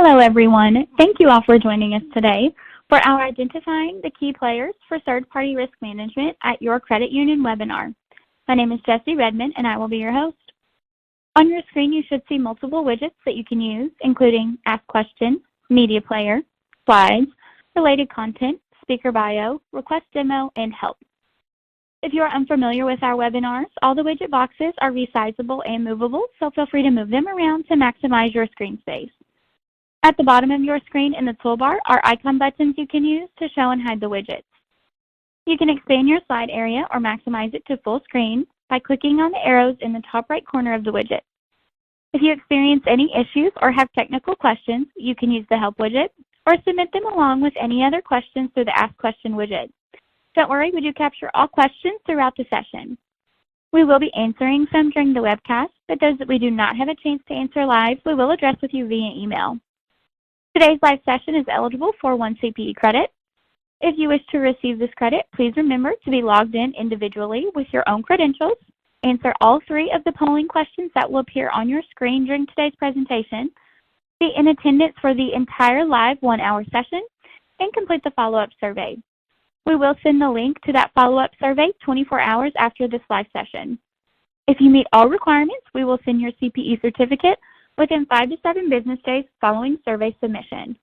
Hello, everyone. Thank you all for joining us today for our Identifying the Key Players for Third-Party Risk Management at Your Credit Union webinar. My name is Jessie Redmond, and I will be your host. On your screen, you should see multiple widgets that you can use, including Ask Question, Media Player, Slides, Related Content, Speaker Bio, Request Demo, and Help. If you are unfamiliar with our webinars, all the widget boxes are resizable and movable, so feel free to move them around to maximize your screen space. At the bottom of your screen in the toolbar are icon buttons you can use to show and hide the widgets. You can expand your slide area or maximize it to full screen by clicking on the arrows in the top right corner of the widget. If you experience any issues or have technical questions, you can use the Help widget or submit them along with any other questions through the Ask Question widget. Don't worry, we do capture all questions throughout the session. We will be answering some during the webcast, but those that we do not have a chance to answer live, we will address with you via email. Today's live session is eligible for 1 CPE credit. If you wish to receive this credit, please remember to be logged in individually with your own credentials, answer all 3 of the polling questions that will appear on your screen during today's presentation, be in attendance for the entire live 1-hour session, and complete the follow-up survey. We will send the link to that follow-up survey 24 hours after this live session. If you meet all requirements, we will send your CPE certificate within 5 to 7 business days following survey submission.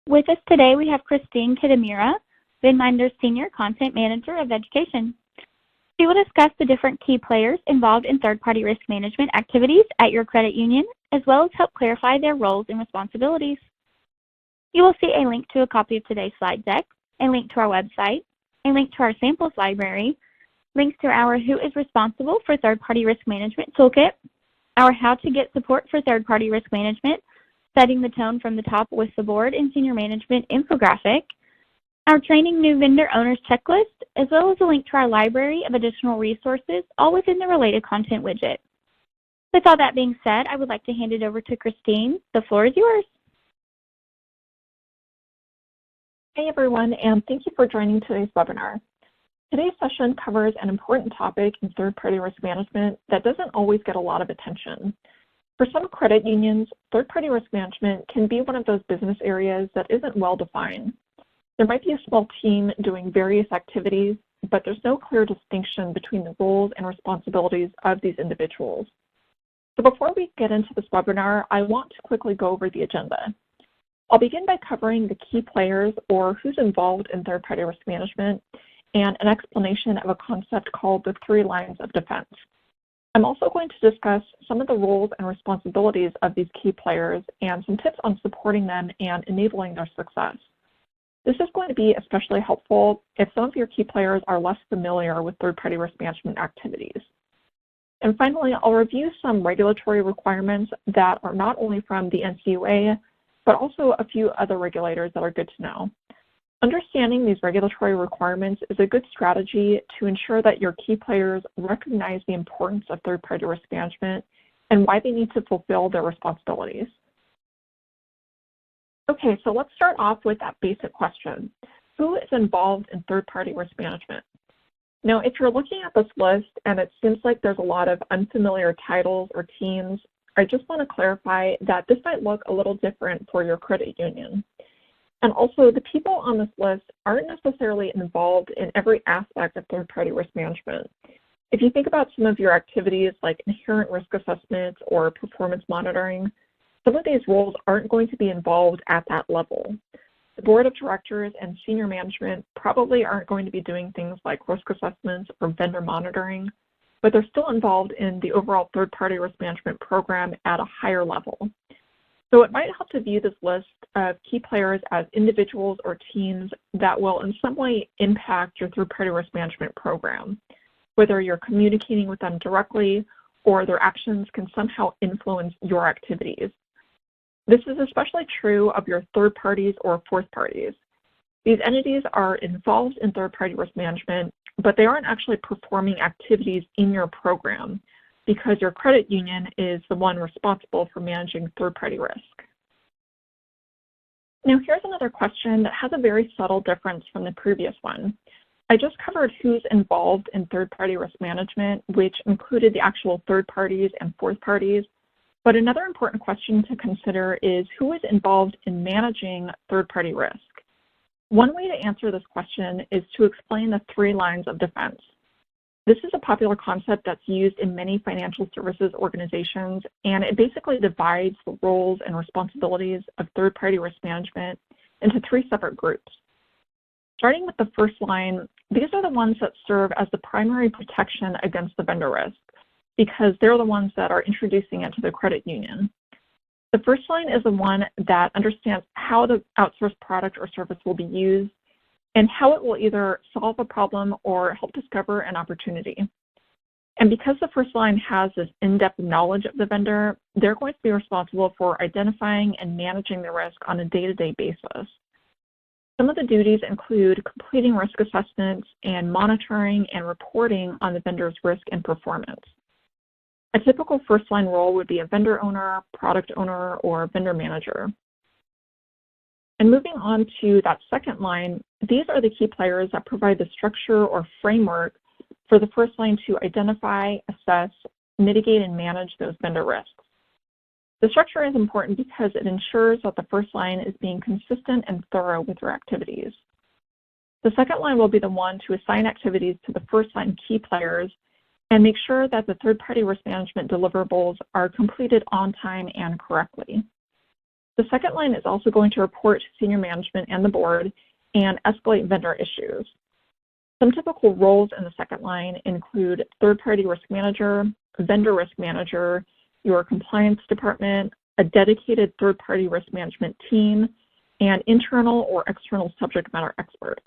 With us today, we have Christine Kitamura, VinMinder's Senior Content Manager of Education. She will discuss the different key players involved in third-party risk management activities at your credit union, as well as help clarify their roles and responsibilities. You will see a link to a copy of today's slide deck, a link to our website, a link to our samples library, links to our Who is Responsible for Third-Party Risk Management Toolkit, our How to Get Support for Third-Party Risk Management, Setting the Tone from the Top with the Board and Senior Management infographic, our Training New Vendor Owners Checklist, as well as a link to our library of additional resources, all within the Related Content widget. With all that being said, I would like to hand it over to Christine. The floor is yours. Hey everyone, and thank you for joining today's webinar. Today's session covers an important topic in third-party risk management that doesn't always get a lot of attention. For some credit unions, third-party risk management can be one of those business areas that isn't well defined. There might be a small team doing various activities, but there's no clear distinction between the roles and responsibilities of these individuals. So before we get into this webinar, I want to quickly go over the agenda. I'll begin by covering the key players or who's involved in third-party risk management and an explanation of a concept called the 3 lines of defense. I'm also going to discuss some of the roles and responsibilities of these key players and some tips on supporting them and enabling their success. This is going to be especially helpful if some of your key players are less familiar with third-party risk management activities. And finally, I'll review some regulatory requirements that are not only from the NCUA, but also a few other regulators that are good to know. Understanding these regulatory requirements is a good strategy to ensure that your key players recognize the importance of third-party risk management and why they need to fulfill their responsibilities. Okay, so let's start off with that basic question. Who is involved in third-party risk management? Now, if you're looking at this list and it seems like there's a lot of unfamiliar titles or teams, I just want to clarify that this might look a little different for your credit union. And also, the people on this list aren't necessarily involved in every aspect of third-party risk management. If you think about some of your activities like inherent risk assessment or performance monitoring, some of these roles aren't going to be involved at that level. The board of directors and senior management probably aren't going to be doing things like risk assessments or vendor monitoring, but they're still involved in the overall third-party risk management program at a higher level. So it might help to view this list of key players as individuals or teams that will in some way impact your third-party risk management program, whether you're communicating with them directly or their actions can somehow influence your activities. This is especially true of your third parties or fourth parties. These entities are involved in third-party risk management, but they aren't actually performing activities in your program, because your credit union is the one responsible for managing third-party risk. Now, here's another question that has a very subtle difference from the previous one. I just covered who's involved in third-party risk management, which included the actual third parties and fourth parties. But another important question to consider is who is involved in managing third-party risk? One way to answer this question is to explain the 3 lines of defense. This is a popular concept that's used in many financial services organizations, and it basically divides the roles and responsibilities of third-party risk management into 3 separate groups. Starting with the first line, these are the ones that serve as the primary protection against the vendor risk, because they're the ones that are introducing it to the credit union. The first line is the one that understands how the outsourced product or service will be used and how it will either solve a problem or help discover an opportunity. And because the first line has this in-depth knowledge of the vendor, they're going to be responsible for identifying and managing the risk on a day-to-day basis. Some of the duties include completing risk assessments and monitoring and reporting on the vendor's risk and performance. A typical first-line role would be a vendor owner, product owner, or vendor manager. And moving on to that second line, these are the key players that provide the structure or framework for the first line to identify, assess, mitigate, and manage those vendor risks. The structure is important because it ensures that the first line is being consistent and thorough with their activities. The second line will be the one to assign activities to the first line key players and make sure that the third-party risk management deliverables are completed on time and correctly. The second line is also going to report to senior management and the board and escalate vendor issues. Some typical roles in the second line include third-party risk manager, vendor risk manager, your compliance department, a dedicated third-party risk management team, and internal or external subject matter experts.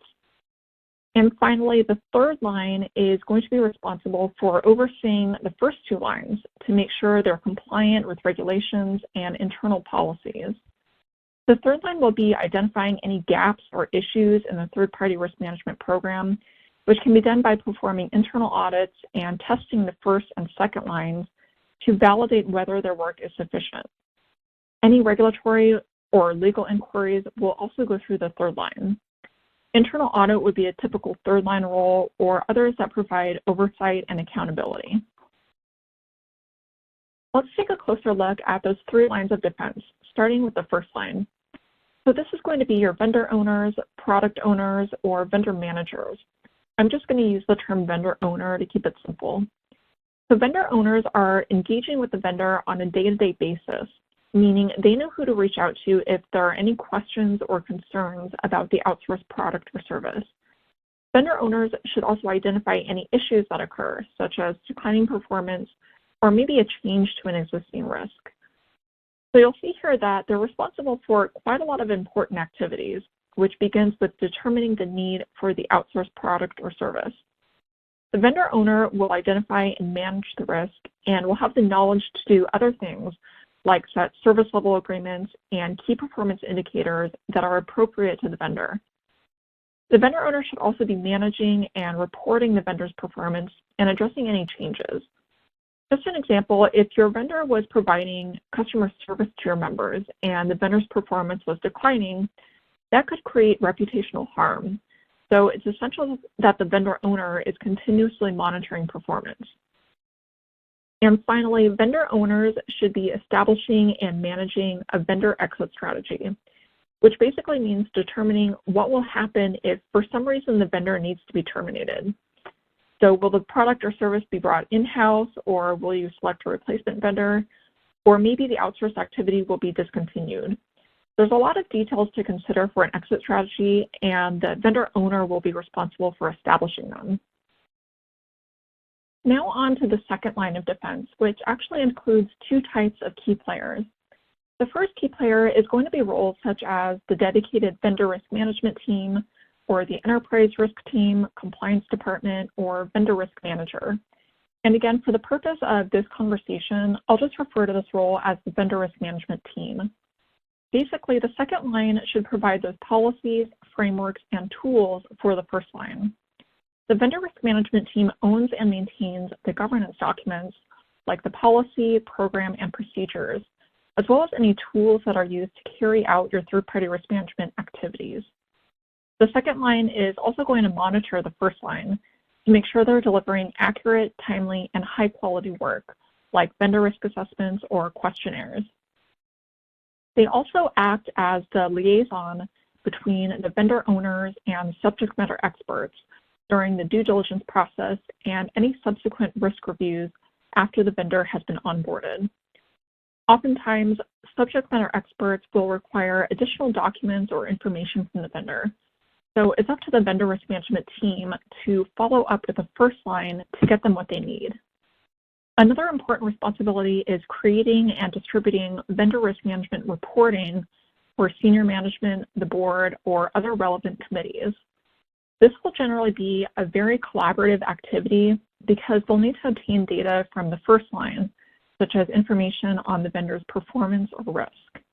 And finally, the third line is going to be responsible for overseeing the first 2 lines to make sure they're compliant with regulations and internal policies. The third line will be identifying any gaps or issues in the third-party risk management program, which can be done by performing internal audits and testing the first and second lines to validate whether their work is sufficient. Any regulatory or legal inquiries will also go through the third line. Internal audit would be a typical third line role, or others that provide oversight and accountability. Let's take a closer look at those 3 lines of defense, starting with the first line. So this is going to be your vendor owners, product owners, or vendor managers. I'm just going to use the term vendor owner to keep it simple. So vendor owners are engaging with the vendor on a day-to-day basis, meaning they know who to reach out to if there are any questions or concerns about the outsourced product or service. Vendor owners should also identify any issues that occur, such as declining performance or maybe a change to an existing risk. So you'll see here that they're responsible for quite a lot of important activities, which begins with determining the need for the outsourced product or service. The vendor owner will identify and manage the risk and will have the knowledge to do other things like set service level agreements and key performance indicators that are appropriate to the vendor. The vendor owner should also be managing and reporting the vendor's performance and addressing any changes. Just an example, if your vendor was providing customer service to your members and the vendor's performance was declining, that could create reputational harm. So it's essential that the vendor owner is continuously monitoring performance. And finally, vendor owners should be establishing and managing a vendor exit strategy, which basically means determining what will happen if for some reason the vendor needs to be terminated. So will the product or service be brought in-house, or will you select a replacement vendor, or maybe the outsourced activity will be discontinued. There's a lot of details to consider for an exit strategy, and the vendor owner will be responsible for establishing them. Now on to the second line of defense, which actually includes 2 types of key players. The first key player is going to be roles such as the dedicated vendor risk management team, or the enterprise risk team, compliance department, or vendor risk manager. And again, for the purpose of this conversation, I'll just refer to this role as the vendor risk management team. Basically, the second line should provide those policies, frameworks, and tools for the first line. The vendor risk management team owns and maintains the governance documents like the policy, program, and procedures, as well as any tools that are used to carry out your third-party risk management activities. The second line is also going to monitor the first line to make sure they're delivering accurate, timely, and high-quality work, like vendor risk assessments or questionnaires. They also act as the liaison between the vendor owners and subject matter experts during the due diligence process and any subsequent risk reviews after the vendor has been onboarded. Oftentimes, subject matter experts will require additional documents or information from the vendor. So it's up to the vendor risk management team to follow up with the first line to get them what they need. Another important responsibility is creating and distributing vendor risk management reporting for senior management, the board, or other relevant committees. This will generally be a very collaborative activity because they'll need to obtain data from the first line, such as information on the vendor's performance or risk.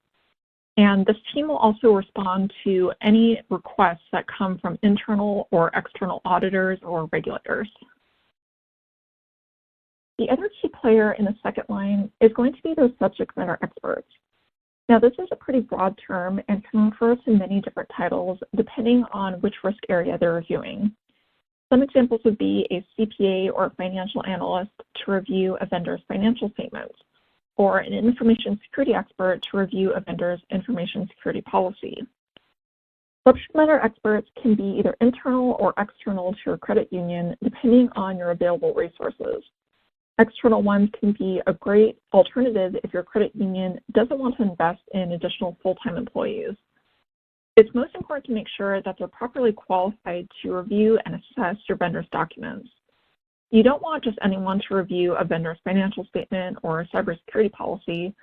And this team will also respond to any requests that come from internal or external auditors or regulators. The other key player in the second line is going to be those subject matter experts. Now, this is a pretty broad term and can refer to many different titles depending on which risk area they're reviewing. Some examples would be a CPA or a financial analyst to review a vendor's financial statements, or an information security expert to review a vendor's information security policy. Subject matter experts can be either internal or external to your credit union depending on your available resources. External ones can be a great alternative if your credit union doesn't want to invest in additional full-time employees. It's most important to make sure that they're properly qualified to review and assess your vendor's documents. You don't want just anyone to review a vendor's financial statement or a cybersecurity policy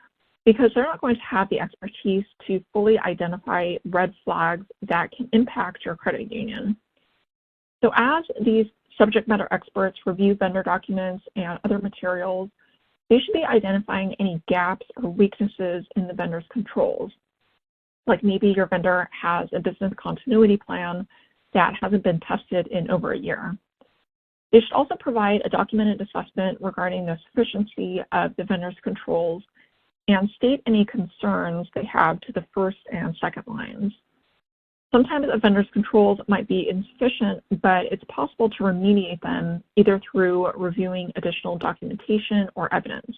because they're not going to have the expertise to fully identify red flags that can impact your credit union. So as these subject matter experts review vendor documents and other materials, they should be identifying any gaps or weaknesses in the vendor's controls. Like maybe your vendor has a business continuity plan that hasn't been tested in over a year. They should also provide a documented assessment regarding the sufficiency of the vendor's controls and state any concerns they have to the first and second lines. Sometimes a vendor's controls might be insufficient, but it's possible to remediate them either through reviewing additional documentation or evidence.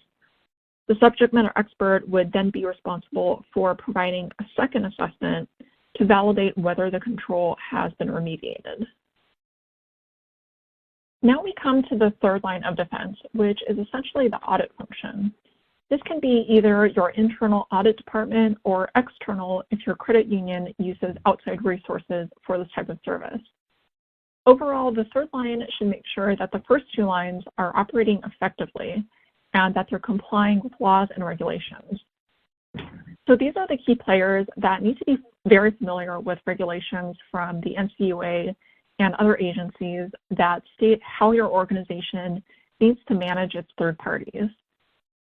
The subject matter expert would then be responsible for providing a second assessment to validate whether the control has been remediated. Now we come to the third line of defense, which is essentially the audit function. This can be either your internal audit department or external if your credit union uses outside resources for this type of service. Overall, the third line should make sure that the first two lines are operating effectively and that they're complying with laws and regulations. So these are the key players that need to be very familiar with regulations from the NCUA and other agencies that state how your organization needs to manage its third parties.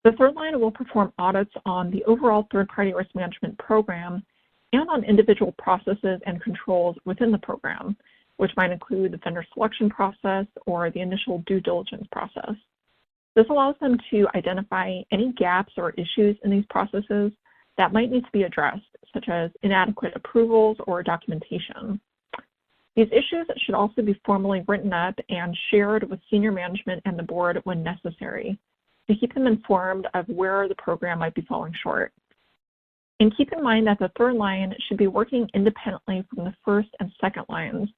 The third line will perform audits on the overall third-party risk management program and on individual processes and controls within the program, which might include the vendor selection process or the initial due diligence process. This allows them to identify any gaps or issues in these processes that might need to be addressed, such as inadequate approvals or documentation. These issues should also be formally written up and shared with senior management and the board when necessary, to keep them informed of where the program might be falling short. And keep in mind that the third line should be working independently from the first and second lines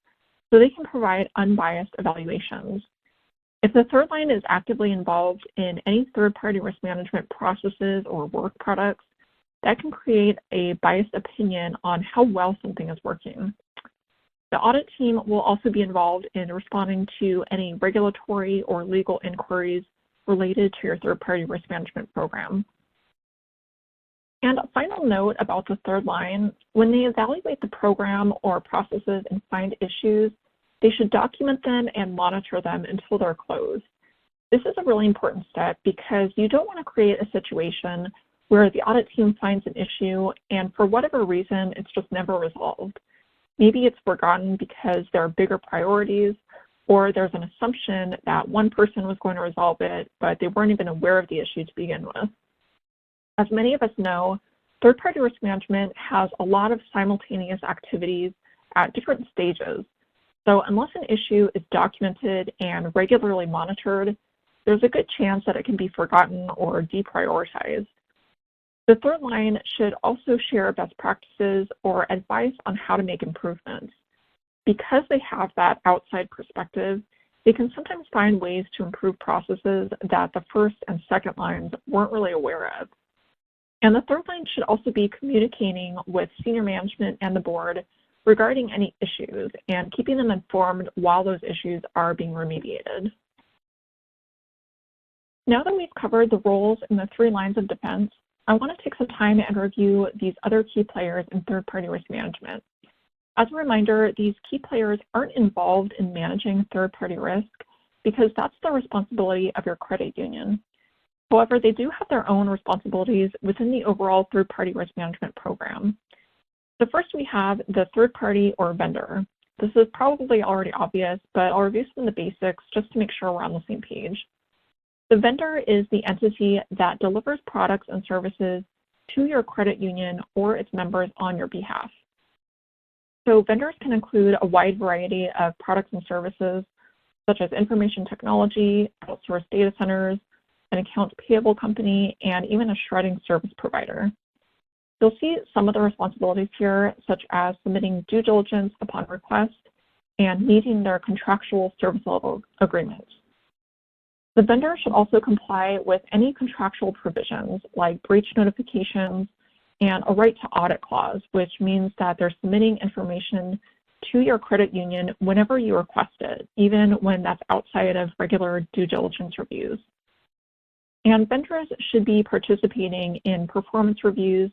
so they can provide unbiased evaluations. If the third line is actively involved in any third-party risk management processes or work products, that can create a biased opinion on how well something is working. The audit team will also be involved in responding to any regulatory or legal inquiries related to your third-party risk management program. And a final note about the third line, when they evaluate the program or processes and find issues, they should document them and monitor them until they're closed. This is a really important step because you don't want to create a situation where the audit team finds an issue and for whatever reason, it's just never resolved. Maybe it's forgotten because there are bigger priorities, or there's an assumption that one person was going to resolve it, but they weren't even aware of the issue to begin with. As many of us know, third-party risk management has a lot of simultaneous activities at different stages. So unless an issue is documented and regularly monitored, there's a good chance that it can be forgotten or deprioritized. The third line should also share best practices or advice on how to make improvements. Because they have that outside perspective, they can sometimes find ways to improve processes that the first and second lines weren't really aware of. And the third line should also be communicating with senior management and the board regarding any issues and keeping them informed while those issues are being remediated. Now that we've covered the roles in the three lines of defense, I want to take some time and review these other key players in third-party risk management. As a reminder, these key players aren't involved in managing third-party risk because that's the responsibility of your credit union. However, they do have their own responsibilities within the overall third-party risk management program. So first we have the third party or vendor. This is probably already obvious, but I'll review some of the basics just to make sure we're on the same page. The vendor is the entity that delivers products and services to your credit union or its members on your behalf. So vendors can include a wide variety of products and services, such as information technology, outsourced data centers, an accounts payable company, and even a shredding service provider. You'll see some of the responsibilities here, such as submitting due diligence upon request and meeting their contractual service level agreements. The vendor should also comply with any contractual provisions like breach notifications and a right to audit clause, which means that they're submitting information to your credit union whenever you request it, even when that's outside of regular due diligence reviews. And vendors should be participating in performance reviews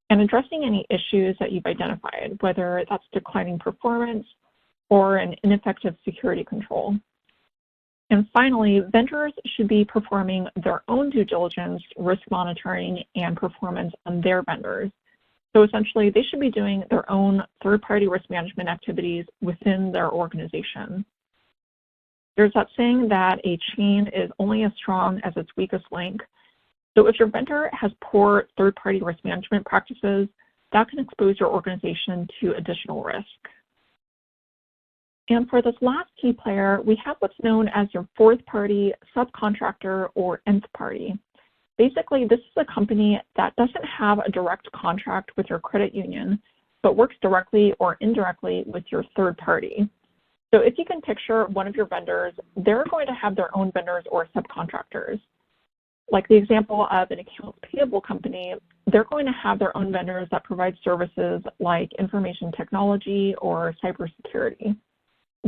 and addressing any issues that you've identified, whether that's declining performance or an ineffective security control. And finally, vendors should be performing their own due diligence, risk monitoring, and performance on their vendors. So essentially, they should be doing their own third-party risk management activities within their organization. There's that saying that a chain is only as strong as its weakest link. So if your vendor has poor third-party risk management practices, that can expose your organization to additional risk. And for this last key player, we have what's known as your fourth party, subcontractor, or nth party. Basically, this is a company that doesn't have a direct contract with your credit union, but works directly or indirectly with your third party. So if you can picture one of your vendors, they're going to have their own vendors or subcontractors. Like the example of an accounts payable company, they're going to have their own vendors that provide services like information technology or cybersecurity.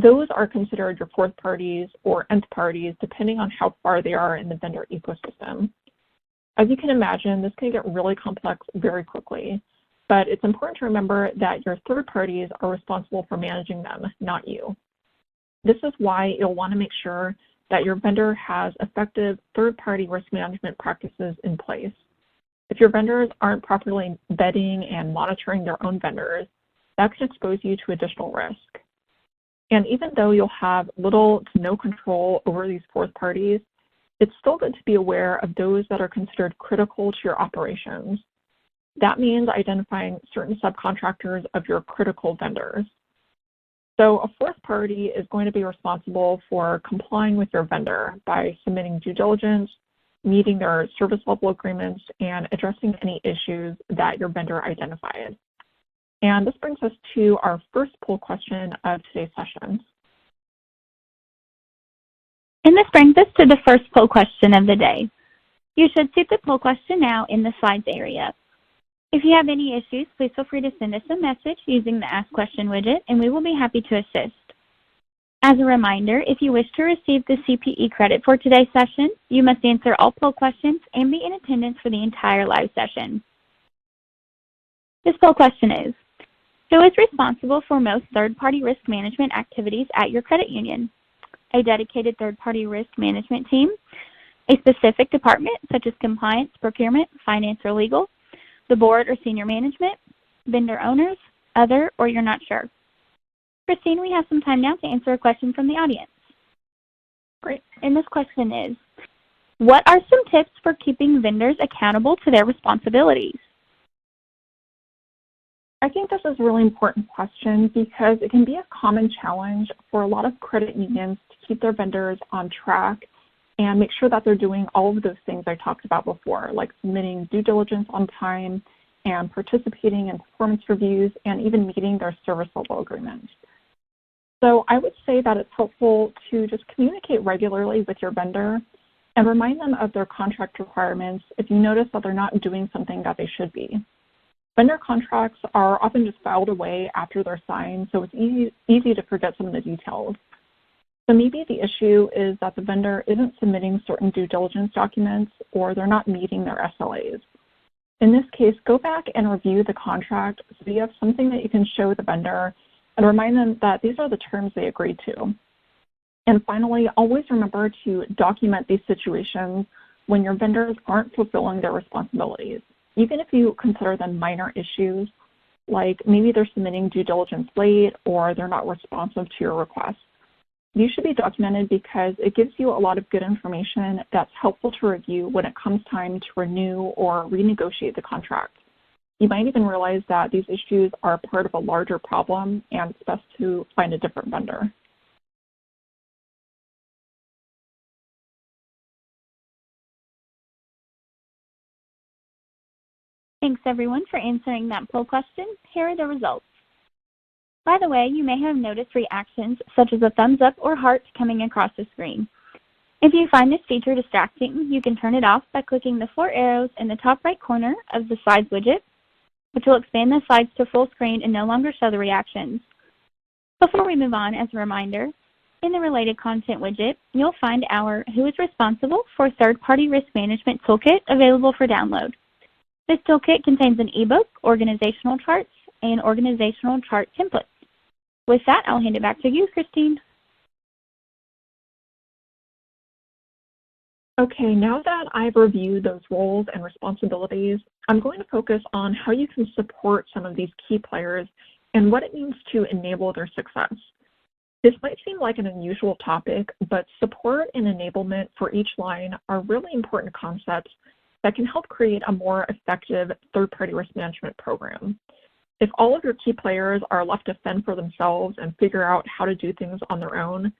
Those are considered your fourth parties or nth parties, depending on how far they are in the vendor ecosystem. As you can imagine, this can get really complex very quickly, but it's important to remember that your third parties are responsible for managing them, not you. This is why you'll want to make sure that your vendor has effective third-party risk management practices in place. If your vendors aren't properly vetting and monitoring their own vendors, that can expose you to additional risk. And even though you'll have little to no control over these fourth parties, it's still good to be aware of those that are considered critical to your operations. That means identifying certain subcontractors of your critical vendors. So a fourth party is going to be responsible for complying with your vendor by submitting due diligence, meeting their service level agreements, and addressing any issues that your vendor identified. And this brings us to our first poll question of today's session. And this brings us to the first poll question of the day. You should see the poll question now in the slides area. If you have any issues, please feel free to send us a message using the Ask Question widget, and we will be happy to assist. As a reminder, if you wish to receive the CPE credit for today's session, you must answer all poll questions and be in attendance for the entire live session. This poll question is, who is responsible for most third-party risk management activities at your credit union? A dedicated third-party risk management team, a specific department such as compliance, procurement, finance, or legal, the board or senior management, vendor owners, other, or you're not sure? Christine, we have some time now to answer a question from the audience. Great. And this question is, what are some tips for keeping vendors accountable to their responsibilities? I think this is a really important question because it can be a common challenge for a lot of credit unions to keep their vendors on track and make sure that they're doing all of those things I talked about before, like submitting due diligence on time and participating in performance reviews and even meeting their service level agreements. So I would say that it's helpful to just communicate regularly with your vendor and remind them of their contract requirements if you notice that they're not doing something that they should be. Vendor contracts are often just filed away after they're signed, so it's easy to forget some of the details. So maybe the issue is that the vendor isn't submitting certain due diligence documents or they're not meeting their SLAs. In this case, go back and review the contract so you have something that you can show the vendor and remind them that these are the terms they agreed to. And finally, always remember to document these situations when your vendors aren't fulfilling their responsibilities, even if you consider them minor issues, like maybe they're submitting due diligence late or they're not responsive to your requests. These should be documented because it gives you a lot of good information that's helpful to review when it comes time to renew or renegotiate the contract. You might even realize that these issues are part of a larger problem and it's best to find a different vendor. Thanks everyone for answering that poll question. Here are the results. By the way, you may have noticed reactions such as a thumbs up or heart coming across the screen. If you find this feature distracting, you can turn it off by clicking the 4 arrows in the top right corner of the slides widget, which will expand the slides to full screen and no longer show the reactions. Before we move on, as a reminder, in the related content widget, you'll find our Who is Responsible for Third-Party Risk Management Toolkit available for download. This toolkit contains an ebook, organizational charts, and organizational chart templates. With that, I'll hand it back to you, Christine. Okay, now that I've reviewed those roles and responsibilities, I'm going to focus on how you can support some of these key players and what it means to enable their success. This might seem like an unusual topic, but support and enablement for each line are really important concepts that can help create a more effective third-party risk management program. If all of your key players are left to fend for themselves and figure out how to do things on their own,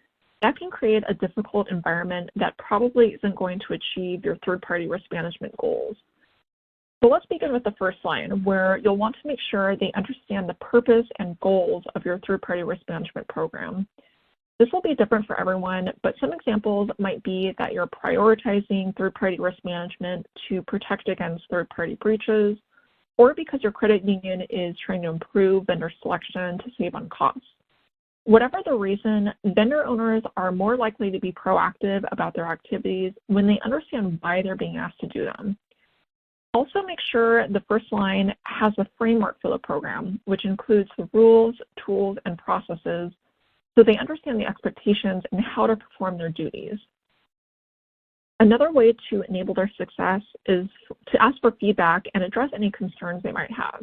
that can create a difficult environment that probably isn't going to achieve your third-party risk management goals. So let's begin with the first line, where you'll want to make sure they understand the purpose and goals of your third-party risk management program. This will be different for everyone, but some examples might be that you're prioritizing third-party risk management to protect against third-party breaches, or because your credit union is trying to improve vendor selection to save on costs. Whatever the reason, vendor owners are more likely to be proactive about their activities when they understand why they're being asked to do them. Also make sure the first line has a framework for the program, which includes the rules, tools, and processes, so they understand the expectations and how to perform their duties. Another way to enable their success is to ask for feedback and address any concerns they might have.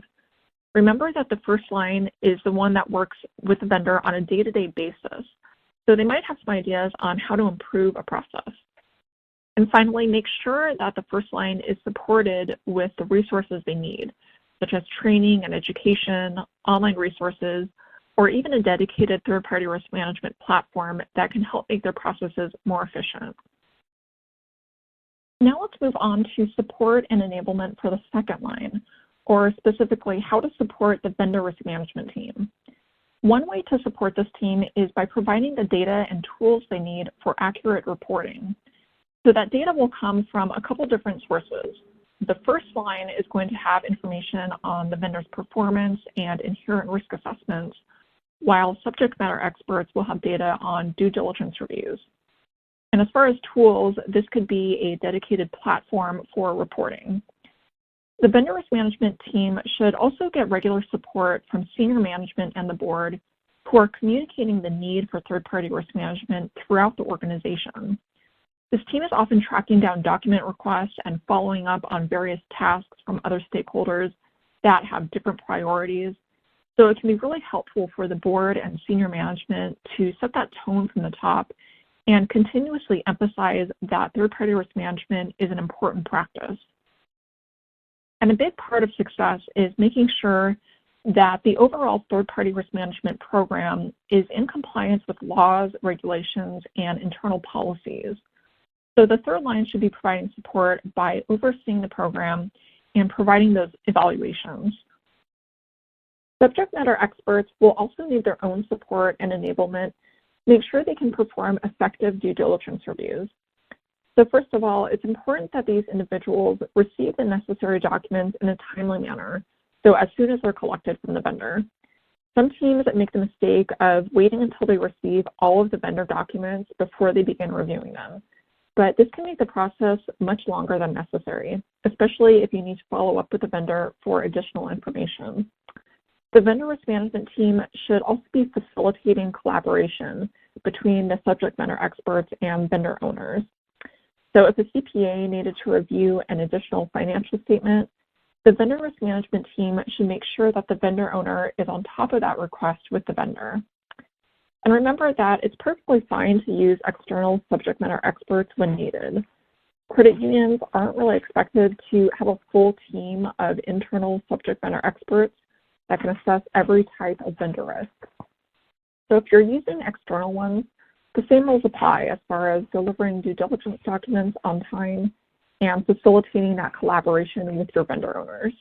Remember that the first line is the one that works with the vendor on a day-to-day basis, so they might have some ideas on how to improve a process. And finally, make sure that the first line is supported with the resources they need, such as training and education, online resources, or even a dedicated third-party risk management platform that can help make their processes more efficient. Now let's move on to support and enablement for the second line, or specifically how to support the vendor risk management team. One way to support this team is by providing the data and tools they need for accurate reporting. So that data will come from a couple different sources. The first line is going to have information on the vendor's performance and inherent risk assessments, while subject matter experts will have data on due diligence reviews. And as far as tools, this could be a dedicated platform for reporting. The vendor risk management team should also get regular support from senior management and the board who are communicating the need for third-party risk management throughout the organization. This team is often tracking down document requests and following up on various tasks from other stakeholders that have different priorities. So it can be really helpful for the board and senior management to set that tone from the top and continuously emphasize that third-party risk management is an important practice. And a big part of success is making sure that the overall third-party risk management program is in compliance with laws, regulations, and internal policies. So the third line should be providing support by overseeing the program and providing those evaluations. Subject matter experts will also need their own support and enablement to make sure they can perform effective due diligence reviews. So first of all, it's important that these individuals receive the necessary documents in a timely manner, so as soon as they're collected from the vendor. Some teams make the mistake of waiting until they receive all of the vendor documents before they begin reviewing them. But this can make the process much longer than necessary, especially if you need to follow up with the vendor for additional information. The vendor risk management team should also be facilitating collaboration between the subject matter experts and vendor owners. So if a CPA needed to review an additional financial statement, the vendor risk management team should make sure that the vendor owner is on top of that request with the vendor. And remember that it's perfectly fine to use external subject matter experts when needed. Credit unions aren't really expected to have a full team of internal subject matter experts that can assess every type of vendor risk. So if you're using external ones, the same rules apply as far as delivering due diligence documents on time and facilitating that collaboration with your vendor owners.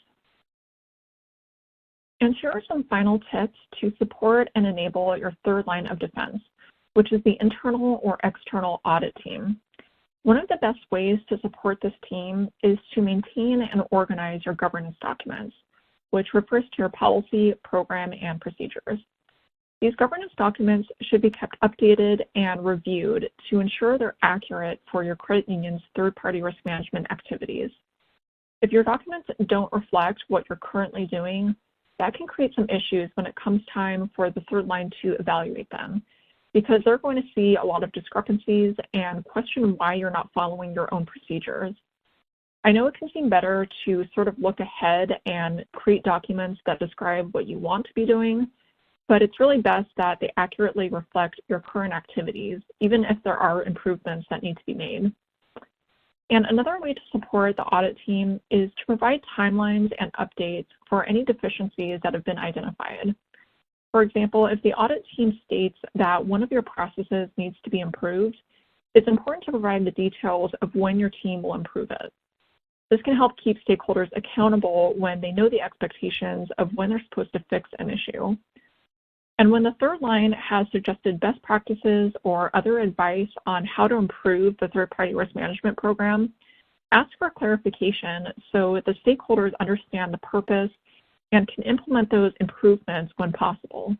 And here are some final tips to support and enable your third line of defense, which is the internal or external audit team. One of the best ways to support this team is to maintain and organize your governance documents, which refers to your policy, program, and procedures. These governance documents should be kept updated and reviewed to ensure they're accurate for your credit union's third-party risk management activities. If your documents don't reflect what you're currently doing, that can create some issues when it comes time for the third line to evaluate them, because they're going to see a lot of discrepancies and question why you're not following your own procedures. I know it can seem better to sort of look ahead and create documents that describe what you want to be doing, but it's really best that they accurately reflect your current activities, even if there are improvements that need to be made. And another way to support the audit team is to provide timelines and updates for any deficiencies that have been identified. For example, if the audit team states that one of your processes needs to be improved, it's important to provide the details of when your team will improve it. This can help keep stakeholders accountable when they know the expectations of when they're supposed to fix an issue. And when the third line has suggested best practices or other advice on how to improve the third-party risk management program, ask for clarification so the stakeholders understand the purpose and can implement those improvements when possible.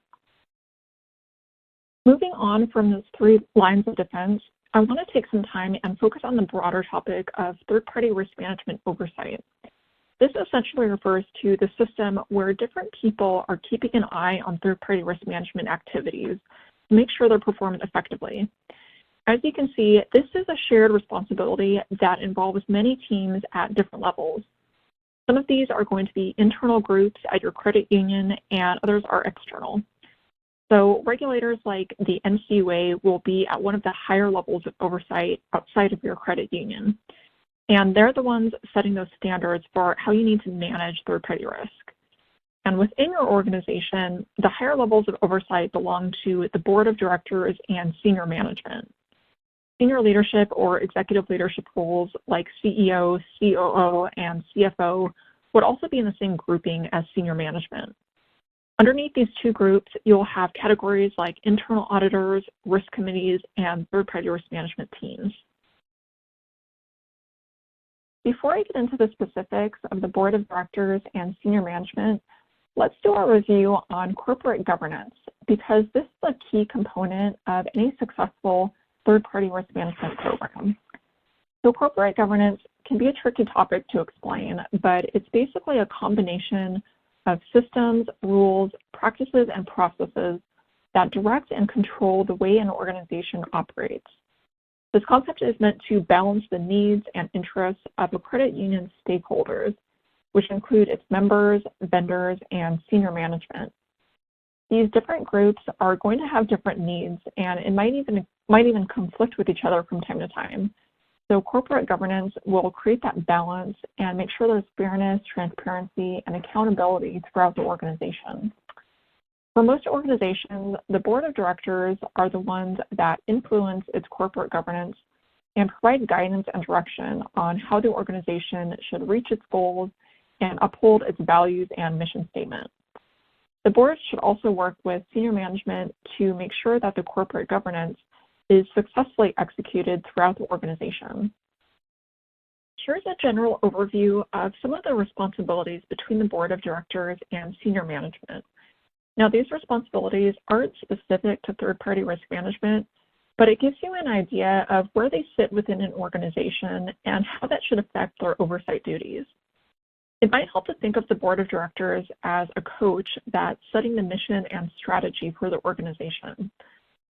Moving on from those three lines of defense, I want to take some time and focus on the broader topic of third-party risk management oversight. This essentially refers to the system where different people are keeping an eye on third-party risk management activities to make sure they're performed effectively. As you can see, this is a shared responsibility that involves many teams at different levels. Some of these are going to be internal groups at your credit union, and others are external. So regulators like the NCUA will be at one of the higher levels of oversight outside of your credit union. And they're the ones setting those standards for how you need to manage third-party risk. And within your organization, the higher levels of oversight belong to the board of directors and senior management. Senior leadership or executive leadership roles like CEO, COO, and CFO would also be in the same grouping as senior management. Underneath these two groups, you'll have categories like internal auditors, risk committees, and third-party risk management teams. Before I get into the specifics of the board of directors and senior management, let's do a review on corporate governance, because this is a key component of any successful third-party risk management program. So corporate governance can be a tricky topic to explain, but it's basically a combination of systems, rules, practices, and processes that direct and control the way an organization operates. This concept is meant to balance the needs and interests of a credit union's stakeholders, which include its members, vendors, and senior management. These different groups are going to have different needs, and it might even conflict with each other from time to time. So corporate governance will create that balance and make sure there's fairness, transparency, and accountability throughout the organization. For most organizations, the board of directors are the ones that influence its corporate governance and provide guidance and direction on how the organization should reach its goals and uphold its values and mission statement. The board should also work with senior management to make sure that the corporate governance is successfully executed throughout the organization. Here's a general overview of some of the responsibilities between the board of directors and senior management. Now, these responsibilities aren't specific to third-party risk management, but it gives you an idea of where they sit within an organization and how that should affect their oversight duties. It might help to think of the board of directors as a coach that's setting the mission and strategy for the organization.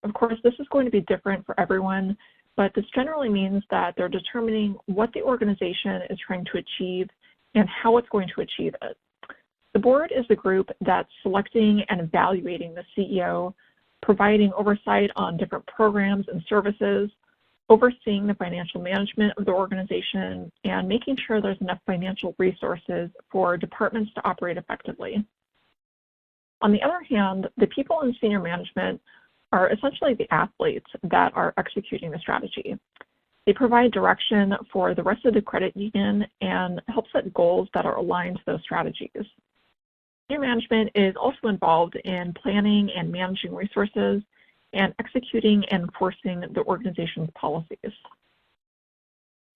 Of course, this is going to be different for everyone, but this generally means that they're determining what the organization is trying to achieve and how it's going to achieve it. The board is the group that's selecting and evaluating the CEO, providing oversight on different programs and services, overseeing the financial management of the organization, and making sure there's enough financial resources for departments to operate effectively. On the other hand, the people in senior management are essentially the athletes that are executing the strategy. They provide direction for the rest of the credit union and help set goals that are aligned to those strategies. Senior management is also involved in planning and managing resources and executing and enforcing the organization's policies.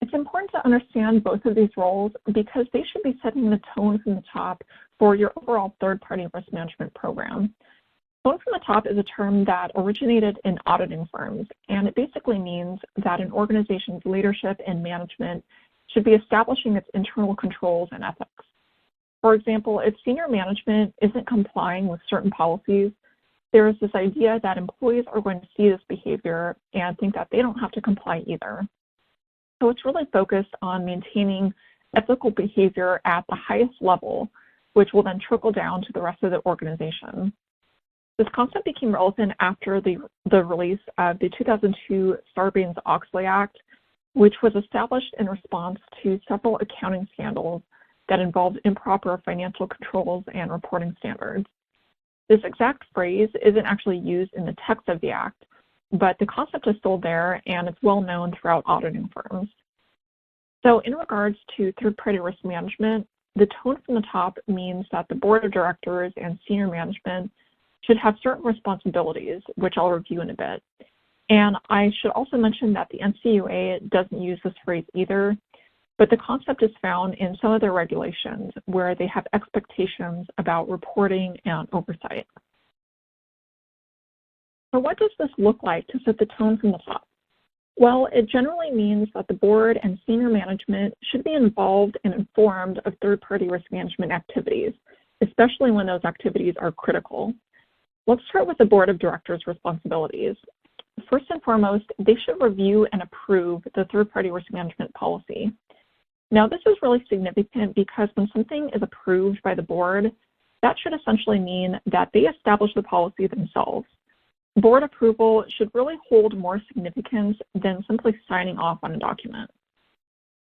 It's important to understand both of these roles because they should be setting the tone from the top for your overall third-party risk management program. Tone from the top is a term that originated in auditing firms, and it basically means that an organization's leadership and management should be establishing its internal controls and ethics. For example, if senior management isn't complying with certain policies, there is this idea that employees are going to see this behavior and think that they don't have to comply either. So it's really focused on maintaining ethical behavior at the highest level, which will then trickle down to the rest of the organization. This concept became relevant after the release of the 2002 Sarbanes-Oxley Act, which was established in response to several accounting scandals that involved improper financial controls and reporting standards. This exact phrase isn't actually used in the text of the act, but the concept is still there and it's well known throughout auditing firms. So in regards to third-party risk management, the tone from the top means that the board of directors and senior management should have certain responsibilities, which I'll review in a bit. And I should also mention that the NCUA doesn't use this phrase either, but the concept is found in some of their regulations where they have expectations about reporting and oversight. So what does this look like to set the tone from the top? Well, it generally means that the board and senior management should be involved and informed of third-party risk management activities, especially when those activities are critical. Let's start with the board of directors' responsibilities. First and foremost, they should review and approve the third-party risk management policy. Now, this is really significant because when something is approved by the board, that should essentially mean that they establish the policy themselves. Board approval should really hold more significance than simply signing off on a document.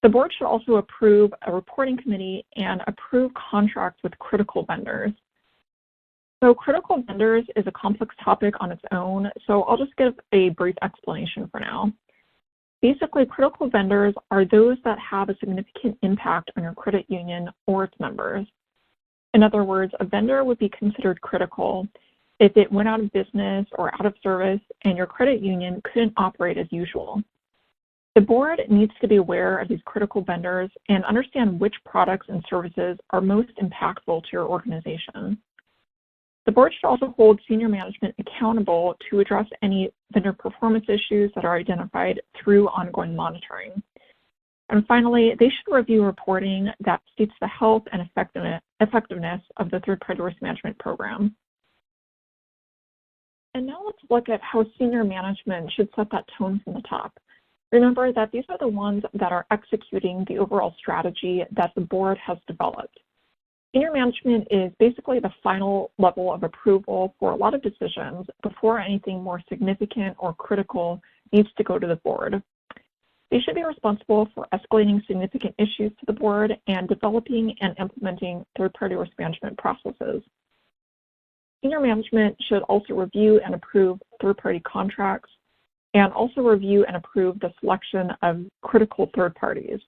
The board should also approve a reporting committee and approve contracts with critical vendors. So critical vendors is a complex topic on its own, so I'll just give a brief explanation for now. Basically, critical vendors are those that have a significant impact on your credit union or its members. In other words, a vendor would be considered critical if it went out of business or out of service and your credit union couldn't operate as usual. The board needs to be aware of these critical vendors and understand which products and services are most impactful to your organization. The board should also hold senior management accountable to address any vendor performance issues that are identified through ongoing monitoring. And finally, they should review reporting that states the health and effectiveness of the third-party risk management program. And now let's look at how senior management should set that tone from the top. Remember that these are the ones that are executing the overall strategy that the board has developed. Senior management is basically the final level of approval for a lot of decisions before anything more significant or critical needs to go to the board. They should be responsible for escalating significant issues to the board and developing and implementing third-party risk management processes. Senior management should also review and approve third-party contracts. and also review and approve the selection of critical third parties.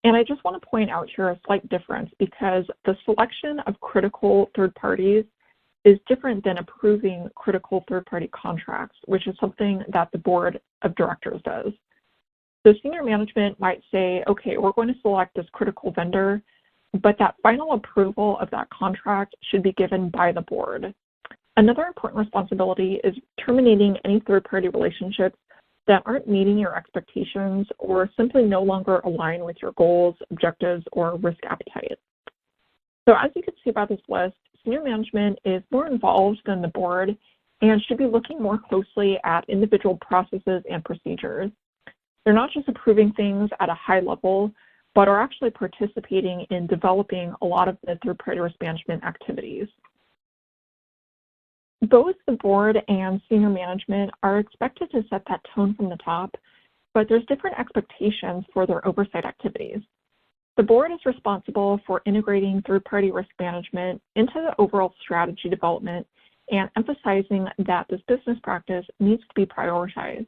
And I just want to point out here a slight difference because the selection of critical third parties is different than approving critical third-party contracts, which is something that the board of directors does. So senior management might say, okay, we're going to select this critical vendor, but that final approval of that contract should be given by the board. Another important responsibility is terminating any third-party relationships that aren't meeting your expectations or simply no longer align with your goals, objectives, or risk appetite. So as you can see by this list, senior management is more involved than the board and should be looking more closely at individual processes and procedures. They're not just approving things at a high level, but are actually participating in developing a lot of the third-party risk management activities. Both the board and senior management are expected to set that tone from the top, but there's different expectations for their oversight activities. The board is responsible for integrating third-party risk management into the overall strategy development and emphasizing that this business practice needs to be prioritized.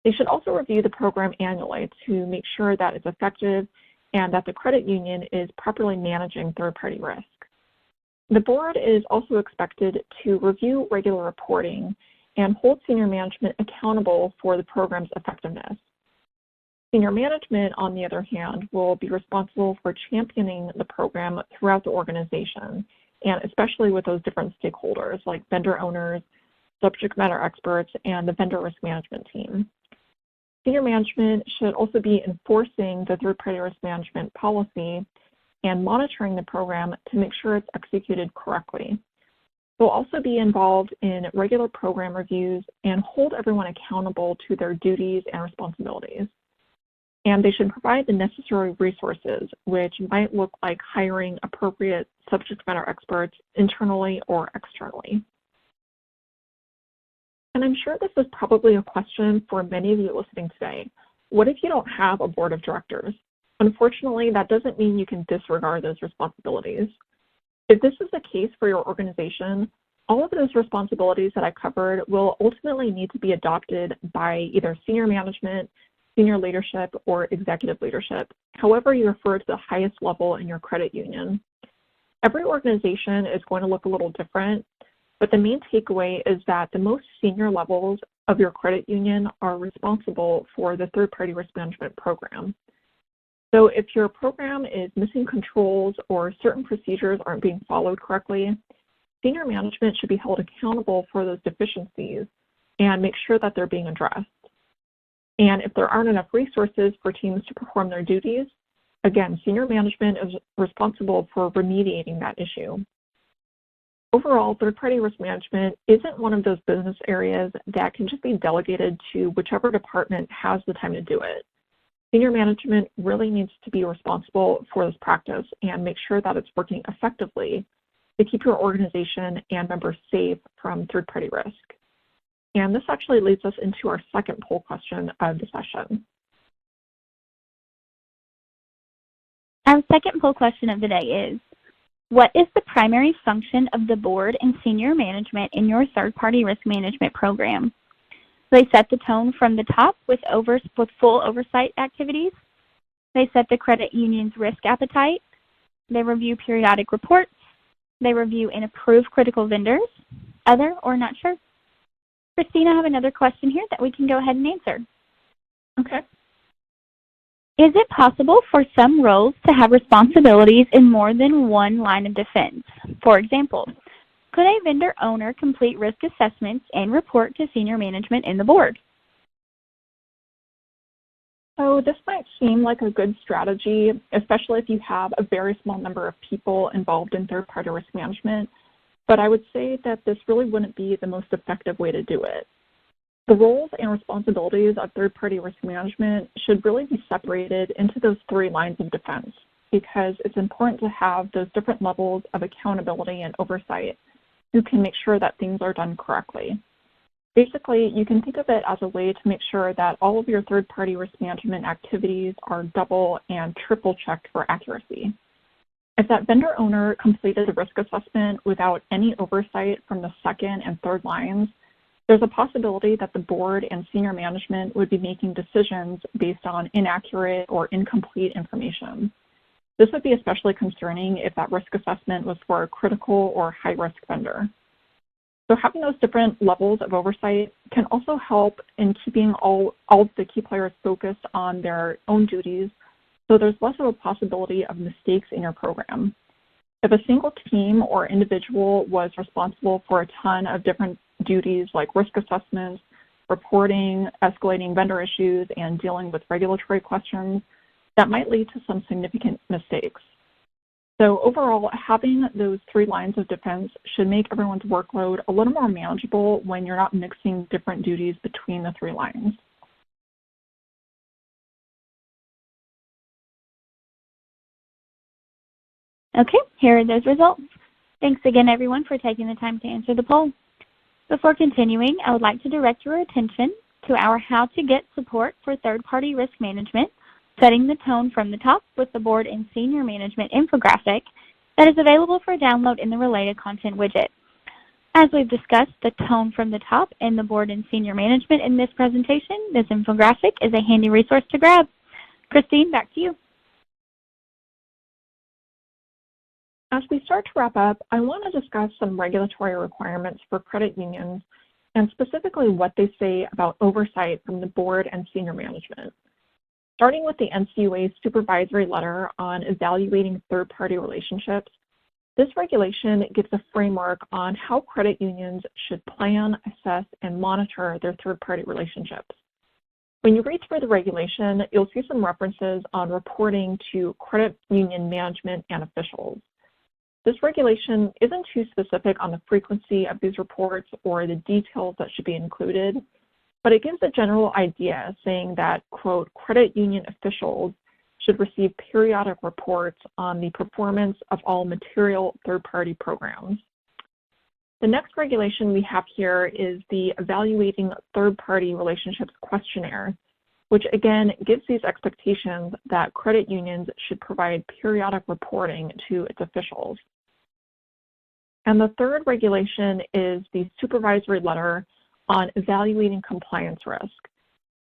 They should also review the program annually to make sure that it's effective and that the credit union is properly managing third-party risk. The board is also expected to review regular reporting and hold senior management accountable for the program's effectiveness. Senior management, on the other hand, will be responsible for championing the program throughout the organization, and especially with those different stakeholders like vendor owners, subject matter experts, and the vendor risk management team. Senior management should also be enforcing the third-party risk management policy and monitoring the program to make sure it's executed correctly. They'll also be involved in regular program reviews and hold everyone accountable to their duties and responsibilities. And they should provide the necessary resources, which might look like hiring appropriate subject matter experts internally or externally. And I'm sure this is probably a question for many of you listening today. What if you don't have a board of directors? Unfortunately, that doesn't mean you can disregard those responsibilities. If this is the case for your organization, all of those responsibilities that I covered will ultimately need to be adopted by either senior management, senior leadership, or executive leadership, however you refer to the highest level in your credit union. Every organization is going to look a little different, but the main takeaway is that the most senior levels of your credit union are responsible for the third-party risk management program. So if your program is missing controls or certain procedures aren't being followed correctly, senior management should be held accountable for those deficiencies and make sure that they're being addressed. And if there aren't enough resources for teams to perform their duties, again, senior management is responsible for remediating that issue. Overall, third-party risk management isn't one of those business areas that can just be delegated to whichever department has the time to do it. Senior management really needs to be responsible for this practice and make sure that it's working effectively to keep your organization and members safe from third-party risk. And this actually leads us into our second poll question of the session. Our second poll question of the day is, what is the primary function of the board and senior management in your third-party risk management program? They set the tone from the top with full oversight activities. They set the credit union's risk appetite. They review periodic reports. They review and approve critical vendors. Other or not sure? Christina, I have another question here that we can go ahead and answer. Okay. Is it possible for some roles to have responsibilities in more than one line of defense? For example, could a vendor owner complete risk assessments and report to senior management and the board? So this might seem like a good strategy, especially if you have a very small number of people involved in third-party risk management, but I would say that this really wouldn't be the most effective way to do it. The roles and responsibilities of third-party risk management should really be separated into those three lines of defense because it's important to have those different levels of accountability and oversight who can make sure that things are done correctly. Basically, you can think of it as a way to make sure that all of your third-party risk management activities are double and triple checked for accuracy. If that vendor owner completed the risk assessment without any oversight from the second and third lines, There's a possibility that the board and senior management would be making decisions based on inaccurate or incomplete information. This would be especially concerning if that risk assessment was for a critical or high-risk vendor. So having those different levels of oversight can also help in keeping all of the key players focused on their own duties, so there's less of a possibility of mistakes in your program. If a single team or individual was responsible for a ton of different duties like risk assessments, reporting, escalating vendor issues, and dealing with regulatory questions, that might lead to some significant mistakes. So overall, having those 3 lines of defense should make everyone's workload a little more manageable when you're not mixing different duties between the 3 lines. Okay, here are those results. Thanks again, everyone, for taking the time to answer the poll. Before continuing, I would like to direct your attention to our How to Get Support for Third-Party Risk Management, Setting the Tone from the Top with the Board and Senior Management infographic that is available for download in the Related Content widget. As we've discussed the tone from the top and the Board and Senior Management in this presentation, this infographic is a handy resource to grab. Christine, back to you. As we start to wrap up, I want to discuss some regulatory requirements for credit unions and specifically what they say about oversight from the board and senior management. Starting with the NCUA supervisory letter on evaluating third-party relationships, this regulation gives a framework on how credit unions should plan, assess, and monitor their third-party relationships. When you read through the regulation, you'll see some references on reporting to credit union management and officials. This regulation isn't too specific on the frequency of these reports or the details that should be included, but it gives a general idea saying that, quote, credit union officials should receive periodic reports on the performance of all material third-party programs. The next regulation we have here is the Evaluating Third-Party Relationships Questionnaire, which again gives these expectations that credit unions should provide periodic reporting to its officials. And the third regulation is the Supervisory Letter on Evaluating Compliance Risk.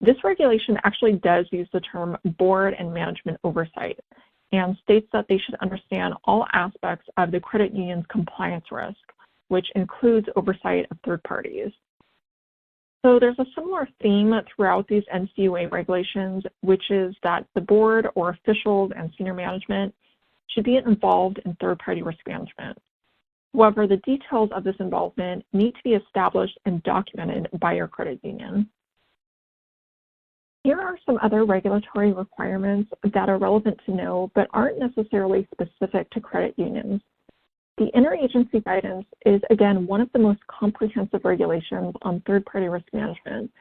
This regulation actually does use the term board and management oversight and states that they should understand all aspects of the credit union's compliance risk, which includes oversight of third parties. So there's a similar theme throughout these NCUA regulations, which is that the board or officials and senior management should be involved in third-party risk management. However, the details of this involvement need to be established and documented by your credit union. Here are some other regulatory requirements that are relevant to know but aren't necessarily specific to credit unions. The interagency guidance is, again, one of the most comprehensive regulations on third-party risk management,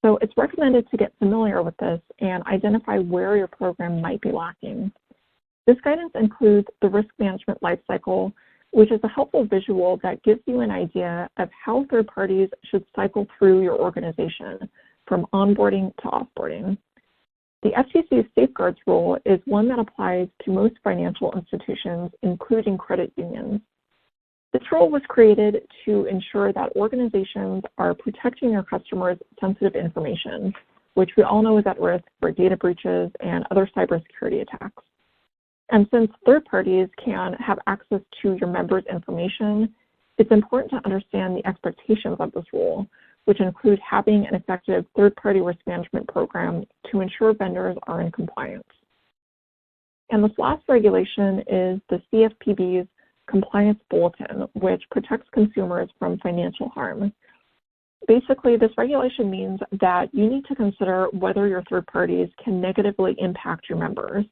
so it's recommended to get familiar with this and identify where your program might be lacking. This guidance includes the risk management lifecycle, which is a helpful visual that gives you an idea of how third parties should cycle through your organization, from onboarding to offboarding. The FTC's safeguards rule is one that applies to most financial institutions, including credit unions. This rule was created to ensure that organizations are protecting their customers' sensitive information, which we all know is at risk for data breaches and other cybersecurity attacks. And since third parties can have access to your members' information, it's important to understand the expectations of this rule, which include having an effective third-party risk management program to ensure vendors are in compliance. And this last regulation is the CFPB's Compliance Bulletin, which protects consumers from financial harm. Basically, this regulation means that you need to consider whether your third parties can negatively impact your members.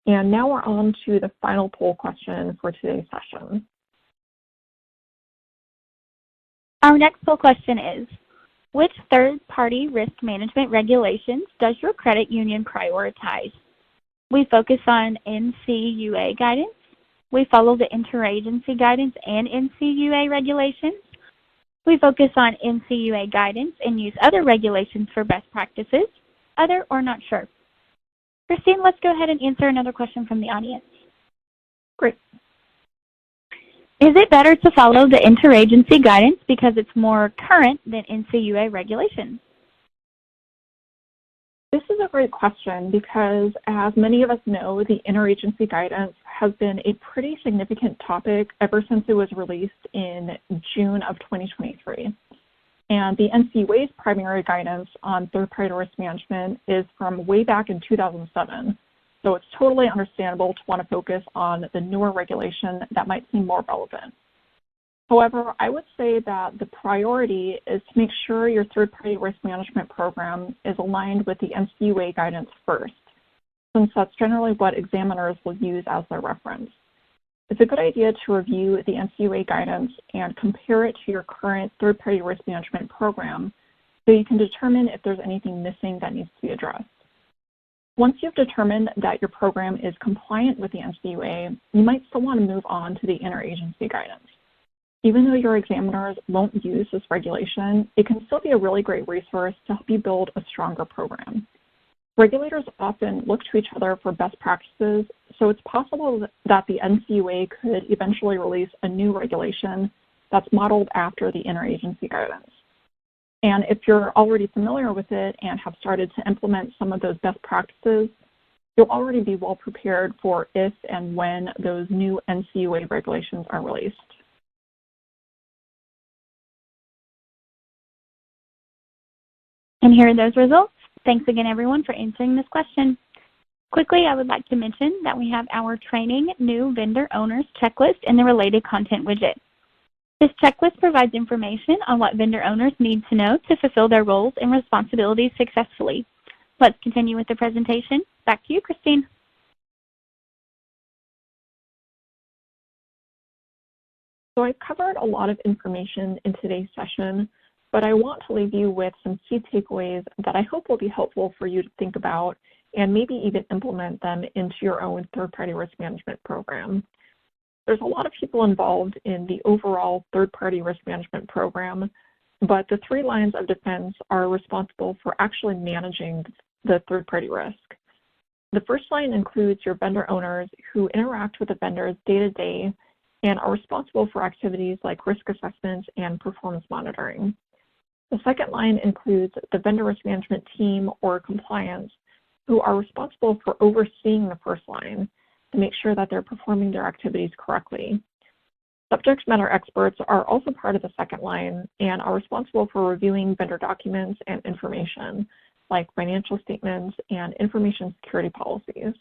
And now we're on to the final poll question for today's session. Our next poll question is, which third-party risk management regulations does your credit union prioritize? We focus on NCUA guidance. We follow the interagency guidance and NCUA regulations. We focus on NCUA guidance and use other regulations for best practices, other or not sure. Christine, let's go ahead and answer another question from the audience. Great. Is it better to follow the interagency guidance because it's more current than NCUA regulations? This is a great question because, as many of us know, the interagency guidance has been a pretty significant topic ever since it was released in June of 2023. And the NCUA's primary guidance on third-party risk management is from way back in 2007. So it's totally understandable to want to focus on the newer regulation that might seem more relevant. However, I would say that the priority is to make sure your third-party risk management program is aligned with the NCUA guidance first, since that's generally what examiners will use as their reference. It's a good idea to review the NCUA guidance and compare it to your current third-party risk management program so you can determine if there's anything missing that needs to be addressed. Once you've determined that your program is compliant with the NCUA, you might still want to move on to the interagency guidance. Even though your examiners won't use this regulation, it can still be a really great resource to help you build a stronger program. Regulators often look to each other for best practices, so it's possible that the NCUA could eventually release a new regulation that's modeled after the interagency guidance. And if you're already familiar with it and have started to implement some of those best practices, you'll already be well prepared for if and when those new NCUA regulations are released. And here are those results. Thanks again, everyone, for answering this question. Quickly, I would like to mention that we have our training new vendor owners checklist in the related content widget. This checklist provides information on what vendor owners need to know to fulfill their roles and responsibilities successfully. Let's continue with the presentation. Back to you, Christine. So I've covered a lot of information in today's session, but I want to leave you with some key takeaways that I hope will be helpful for you to think about and maybe even implement them into your own third-party risk management program. There's a lot of people involved in the overall third-party risk management program, but the three lines of defense are responsible for actually managing the third-party risk. The first line includes your vendor owners who interact with the vendors day-to-day and are responsible for activities like risk assessments and performance monitoring. The second line includes the vendor risk management team or compliance, who are responsible for overseeing the first line to make sure that they're performing their activities correctly. Subject matter experts are also part of the second line and are responsible for reviewing vendor documents and information, like financial statements and information security policies.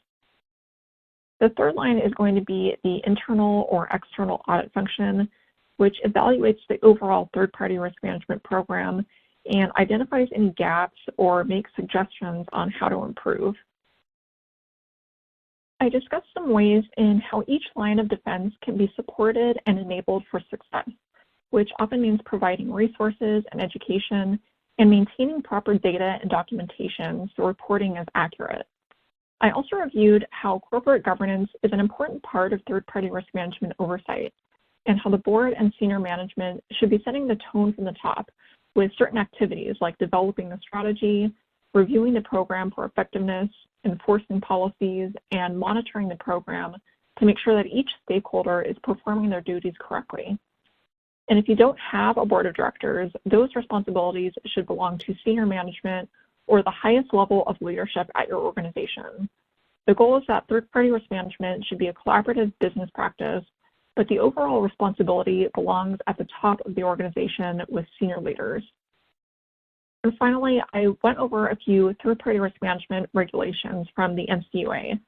The third line is going to be the internal or external audit function, which evaluates the overall third-party risk management program and identifies any gaps or makes suggestions on how to improve. I discussed some ways in how each line of defense can be supported and enabled for success, which often means providing resources and education and maintaining proper data and documentation so reporting is accurate. I also reviewed how corporate governance is an important part of third-party risk management oversight, and how the board and senior management should be setting the tone from the top with certain activities like developing the strategy, reviewing the program for effectiveness, enforcing policies, and monitoring the program to make sure that each stakeholder is performing their duties correctly. And if you don't have a board of directors, those responsibilities should belong to senior management or the highest level of leadership at your organization. The goal is that third-party risk management should be a collaborative business practice, but the overall responsibility belongs at the top of the organization with senior leaders. And finally, I went over a few third-party risk management regulations from the NCUA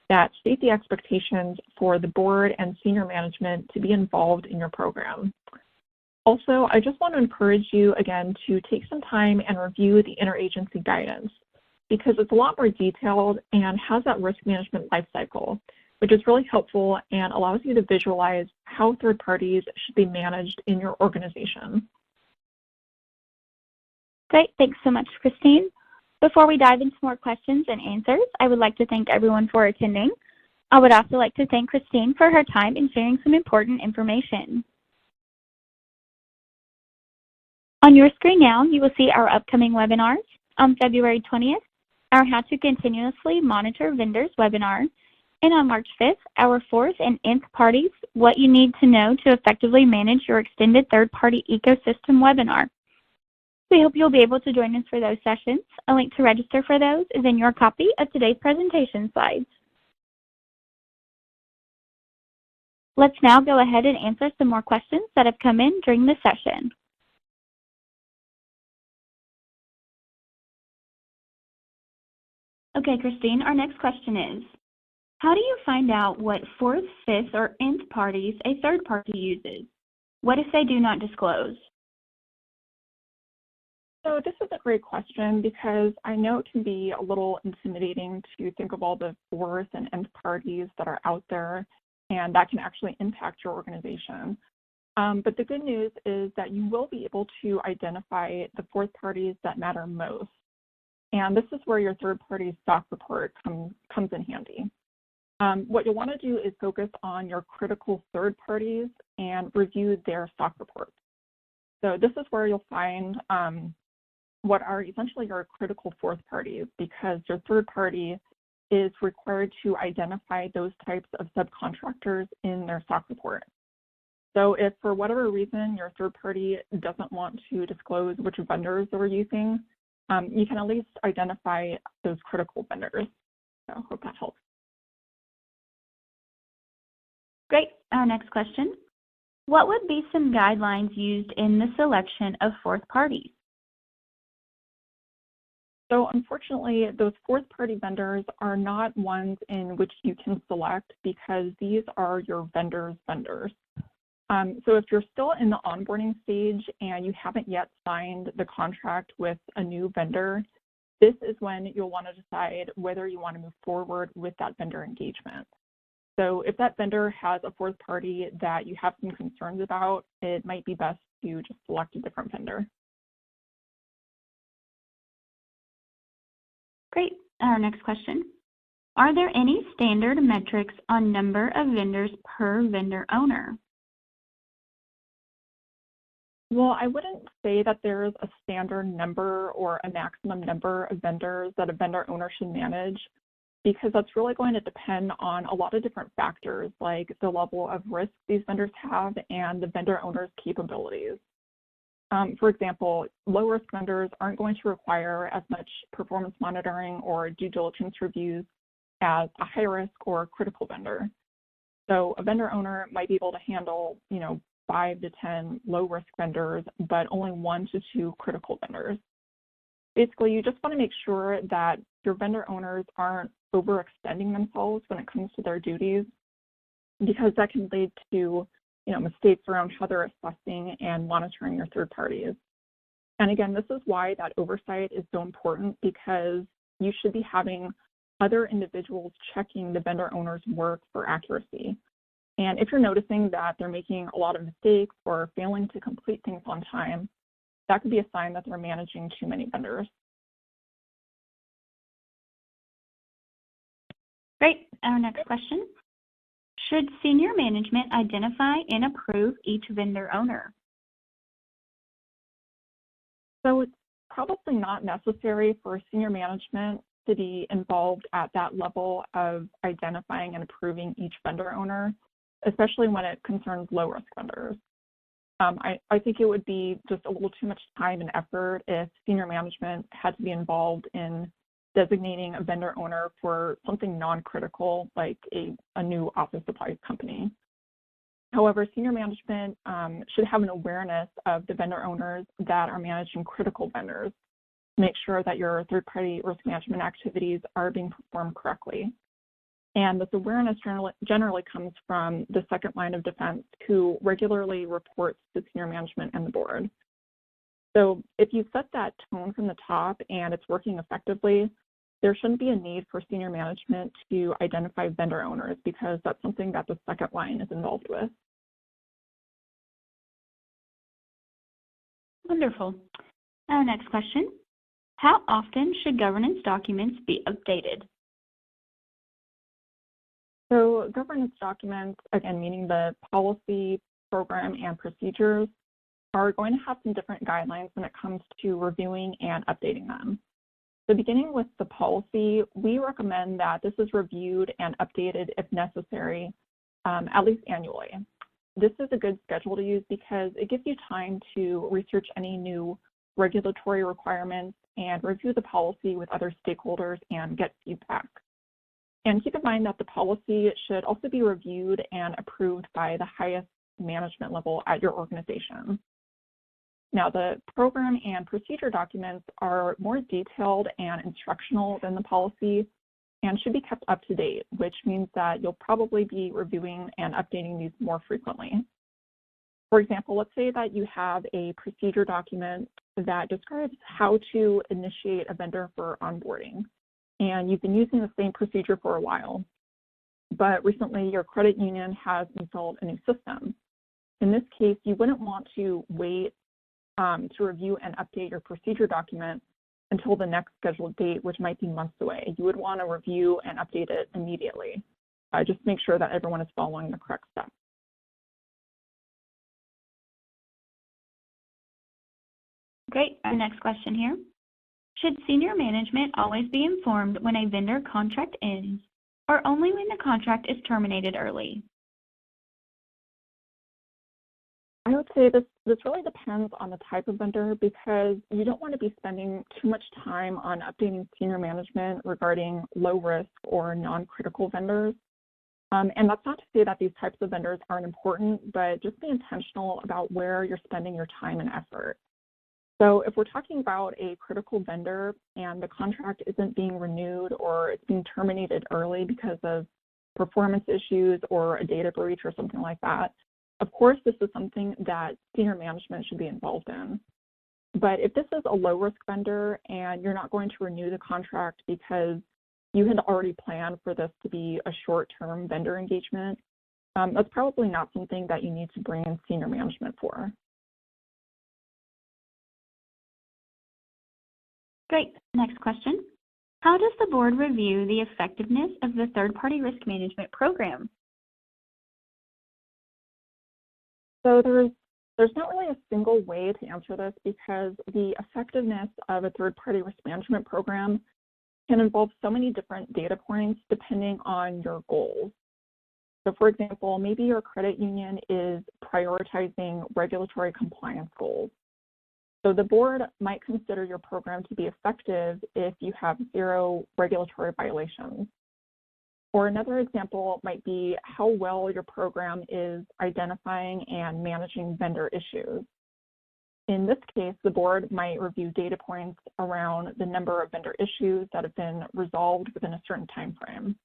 that state the expectations for the board and senior management to be involved in your program. Also, I just want to encourage you again to take some time and review the interagency guidance because it's a lot more detailed and has that risk management life cycle, which is really helpful and allows you to visualize how third parties should be managed in your organization. Great, thanks so much, Christine. Before we dive into more questions and answers, I would like to thank everyone for attending. I would also like to thank Christine for her time in sharing some important information. On your screen now, you will see our upcoming webinars. On February 20th, our How to Continuously Monitor Vendors webinar, and on March 5th, our 4th and nth parties What You Need to Know to Effectively Manage Your Extended Third-Party Ecosystem webinar. We hope you'll be able to join us for those sessions. A link to register for those is in your copy of today's presentation slides. Let's now go ahead and answer some more questions that have come in during the session. Okay, Christine, our next question is, how do you find out what fourth, fifth, or nth parties a third party uses? What if they do not disclose? So this is a great question because I know it can be a little intimidating to think of all the fourth and nth parties that are out there, and that can actually impact your organization. But the good news is that you will be able to identify the fourth parties that matter most. And this is where your third-party stock report comes in handy. What you'll want to do is focus on your critical third parties and review their stock reports. So this is where you'll find what are essentially your critical fourth parties, because your third party is required to identify those types of subcontractors in their stock report. So if for whatever reason your third party doesn't want to disclose which vendors they're using, you can at least identify those critical vendors. So I hope that helps. Great. Our next question. What would be some guidelines used in the selection of fourth parties? So unfortunately, those fourth-party vendors are not ones in which you can select because these are your vendors' vendors. So if you're still in the onboarding stage and you haven't yet signed the contract with a new vendor, this is when you'll want to decide whether you want to move forward with that vendor engagement. So if that vendor has a fourth party that you have some concerns about, it might be best to just select a different vendor. Great. Our next question. Are there any standard metrics on number of vendors per vendor owner? Well, I wouldn't say that there's a standard number or a maximum number of vendors that a vendor owner should manage, because that's really going to depend on a lot of different factors, like the level of risk these vendors have and the vendor owner's capabilities. For example, low-risk vendors aren't going to require as much performance monitoring or due diligence reviews as a high-risk or critical vendor. So a vendor owner might be able to handle, 5 to 10 low-risk vendors, but only 1 to 2 critical vendors. Basically, you just want to make sure that your vendor owners aren't overextending themselves when it comes to their duties, because that can lead to mistakes around how they're assessing and monitoring your third parties. And again, this is why that oversight is so important, because you should be having other individuals checking the vendor owner's work for accuracy. And if you're noticing that they're making a lot of mistakes or failing to complete things on time, that could be a sign that they're managing too many vendors. Great. Our next question. Should senior management identify and approve each vendor owner? So it's probably not necessary for senior management to be involved at that level of identifying and approving each vendor owner, especially when it concerns low-risk vendors. I think it would be just a little too much time and effort if senior management had to be involved in designating a vendor owner for something non-critical, like a new office supply company. However, senior management should have an awareness of the vendor owners that are managing critical vendors to make sure that your third-party risk management activities are being performed correctly. And this awareness generally comes from the second line of defense, who regularly reports to senior management and the board. So if you set that tone from the top and it's working effectively, there shouldn't be a need for senior management to identify vendor owners, because that's something that the second line is involved with. Wonderful. Our next question. How often should governance documents be updated? So governance documents, again, meaning the policy, program, and procedures, are going to have some different guidelines when it comes to reviewing and updating them. So beginning with the policy, we recommend that this is reviewed and updated if necessary at least annually. This is a good schedule to use because it gives you time to research any new regulatory requirements and review the policy with other stakeholders and get feedback. And keep in mind that the policy should also be reviewed and approved by the highest management level at your organization. Now, the program and procedure documents are more detailed and instructional than the policy and should be kept up to date, which means that you'll probably be reviewing and updating these more frequently. For example, let's say that you have a procedure document that describes how to initiate a vendor for onboarding, and you've been using the same procedure for a while, but recently your credit union has installed a new system. In this case, you wouldn't want to wait to review and update your procedure document until the next scheduled date, which might be months away. You would want to review and update it immediately. Just make sure that everyone is following the correct steps. Great. Our next question here. Should senior management always be informed when a vendor contract ends, or only when the contract is terminated early? I would say this really depends on the type of vendor because you don't want to be spending too much time on updating senior management regarding low risk or non-critical vendors. And that's not to say that these types of vendors aren't important, but just be intentional about where you're spending your time and effort. So if we're talking about a critical vendor and the contract isn't being renewed or it's being terminated early because of performance issues or a data breach or something like that, of course, this is something that senior management should be involved in. But if this is a low-risk vendor and you're not going to renew the contract because you had already planned for this to be a short-term vendor engagement, that's probably not something that you need to bring in senior management for. Great. Next question. How does the board review the effectiveness of the third-party risk management program? So there's not really a single way to answer this because the effectiveness of a third-party risk management program can involve so many different data points depending on your goals. So for example, maybe your credit union is prioritizing regulatory compliance goals. So the board might consider your program to be effective if you have 0 regulatory violations. Or another example might be how well your program is identifying and managing vendor issues. In this case, the board might review data points around the number of vendor issues that have been resolved within a certain time frame.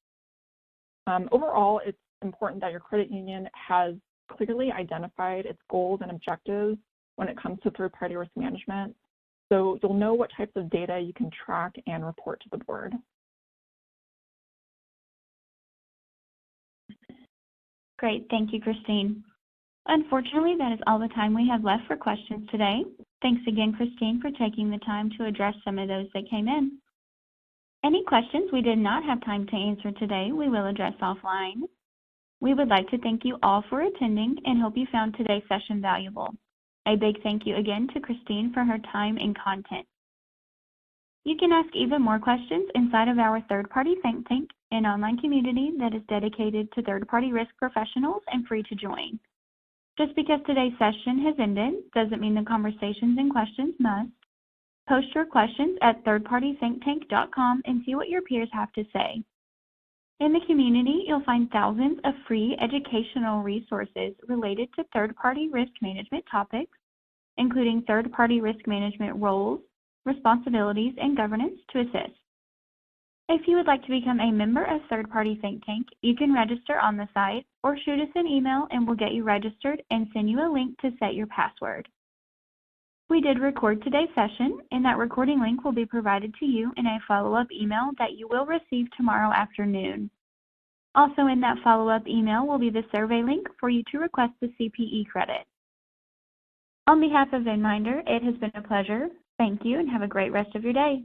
Overall, it's important that your credit union has clearly identified its goals and objectives when it comes to third-party risk management, so you'll know what types of data you can track and report to the board. Great. Thank you, Christine. Unfortunately, that is all the time we have left for questions today. Thanks again, Christine, for taking the time to address some of those that came in. Any questions we did not have time to answer today, we will address offline. We would like to thank you all for attending and hope you found today's session valuable. A big thank you again to Christine for her time and content. You can ask even more questions inside of our third-party think tank, an online community that is dedicated to third-party risk professionals and free to join. Just because today's session has ended doesn't mean the conversations and questions must. Post your questions at thirdpartythinktank.com and see what your peers have to say. In the community, you'll find thousands of free educational resources related to third-party risk management topics, including third-party risk management roles, responsibilities, and governance to assist. If you would like to become a member of Third Party Think Tank, you can register on the site or shoot us an email and we'll get you registered and send you a link to set your password. We did record today's session, and that recording link will be provided to you in a follow-up email that you will receive tomorrow afternoon. Also in that follow-up email will be the survey link for you to request the CPE credit. On behalf of Venminder, it has been a pleasure. Thank you and have a great rest of your day.